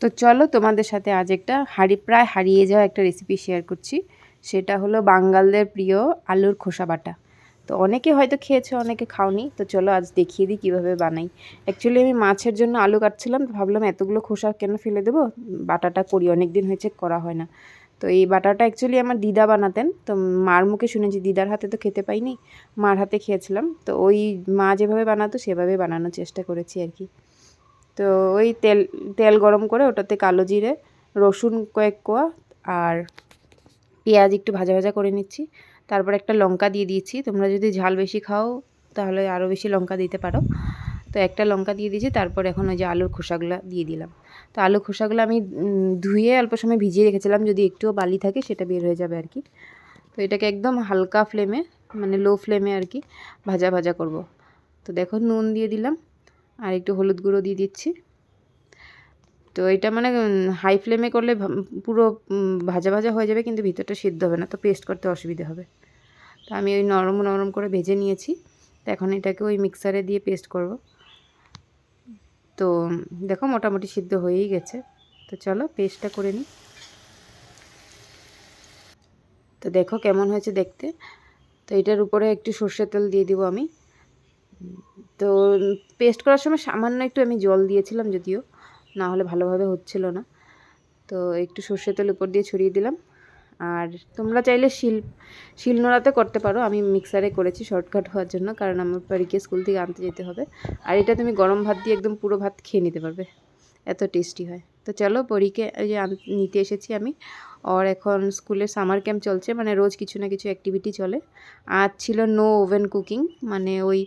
তো চলো তোমাদের সাথে আজ একটা প্রায় হারিয়ে যাওয়া একটা রেসিপি শেয়ার করছি। সেটা হলো বাঙালদের প্রিয় আলুর খোসা বাটা। তো অনেকে হয়তো খেয়েছো, অনেকে খাওনি। তো চলো আজ দেখিয়ে দিই কীভাবে বানাই। অ্যাকচুয়ালি আমি মাছের জন্য আলু কাটছিলাম, তো ভাবলাম এতগুলো খোসা কেন ফেলে দেবো, বাটাটা করি, অনেক দিন হয়েছে করা হয় না। তো এই বাটাটা অ্যাকচুয়ালি আমার দিদা বানাতেন, তো মার মুখে শুনেছি, দিদার হাতে তো খেতে পাইনি, মার হাতে খেয়েছিলাম। তো ওই মা যেভাবে বানাতো সেভাবে বানানোর চেষ্টা করেছি আর কি। তো ওই তেল তেল গরম করে ওটাতে কালো জিরে, রসুন কয়েক কোয়া আর পেঁয়াজ একটু ভাজা ভাজা করে নিচ্ছি। তারপর একটা লঙ্কা দিয়ে দিয়েছি, তোমরা যদি ঝাল বেশি খাও তাহলে আরও বেশি লঙ্কা দিতে পারো। তো একটা লঙ্কা দিয়ে দিয়েছি। তারপর এখন ওই যে আলুর খোসাগুলো দিয়ে দিলাম। তো আলুর খোসাগুলো আমি ধুয়ে অল্প সময় ভিজিয়ে রেখেছিলাম, যদি একটুও বালি থাকে সেটা বের হয়ে যাবে আর কি। তো এটাকে একদম হালকা ফ্লেমে, মানে লো ফ্লেমে আর কি ভাজা ভাজা করব। তো দেখো নুন দিয়ে দিলাম আর একটু হলুদ গুঁড়ো দিয়ে দিচ্ছি। তো এটা মানে হাই ফ্লেমে করলে পুরো ভাজা ভাজা হয়ে যাবে, কিন্তু ভিতরটা সিদ্ধ হবে না, তো পেস্ট করতে অসুবিধা হবে। তো আমি ওই নরম নরম করে ভেজে নিয়েছি। তো এখন এটাকে ওই মিক্সারে দিয়ে পেস্ট করব। তো দেখো মোটামুটি সিদ্ধ হয়েই গেছে। তো চলো পেস্টটা করে নিই। তো দেখো কেমন হয়েছে দেখতে। তো এটার উপরে একটু সর্ষের তেল দিয়ে দিব আমি। তো পেস্ট করার সময় সামান্য একটু আমি জল দিয়েছিলাম, যদিও না হলে ভালোভাবে হচ্ছিল না। তো একটু সর্ষের তেল উপর দিয়ে ছড়িয়ে দিলাম। আর তোমরা চাইলে শিলনোড়াতে করতে পারো, আমি মিক্সারে করেছি শর্টকাট হওয়ার জন্য, কারণ আমার বাড়িকে স্কুল থেকে আনতে যেতে হবে। আর এটা তুমি গরম ভাত দিয়ে একদম পুরো ভাত খেয়ে নিতে পারবে, এত টেস্টি হয়। তো চলো পরীকে এই যে নিতে এসেছি আমি। ওর এখন স্কুলে সামার ক্যাম্প চলছে, মানে রোজ কিছু না কিছু অ্যাক্টিভিটি চলে। আজ ছিল নো ওভেন কুকিং, মানে ওই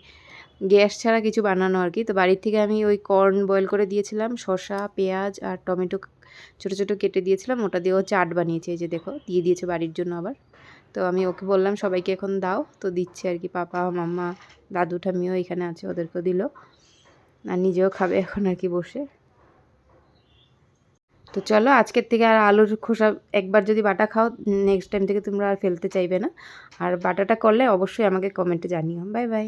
গ্যাস ছাড়া কিছু বানানো আর কি। তো বাড়ির থেকে আমি ওই কর্ন বয়েল করে দিয়েছিলাম, শসা, পেঁয়াজ আর টমেটো ছোটো ছোটো কেটে দিয়েছিলাম, ওটা দিয়েও চাট বানিয়েছে। এই যে দেখো দিয়ে দিয়েছে বাড়ির জন্য আবার। তো আমি ওকে বললাম সবাইকে এখন দাও, তো দিচ্ছে আর কি। পাপা, মাম্মা, দাদু ঠাম্মিও এখানে আছে, ওদেরকেও দিল। আর নিজেও খাবে এখন আর কি বসে। তো চলো আজকের থেকে আর আলুর খোসা একবার যদি বাটা খাও, নেক্সট টাইম থেকে তোমরা আর ফেলতে চাইবে না। আর বাটাটা করলে অবশ্যই আমাকে কমেন্টে জানিও। Bye bye.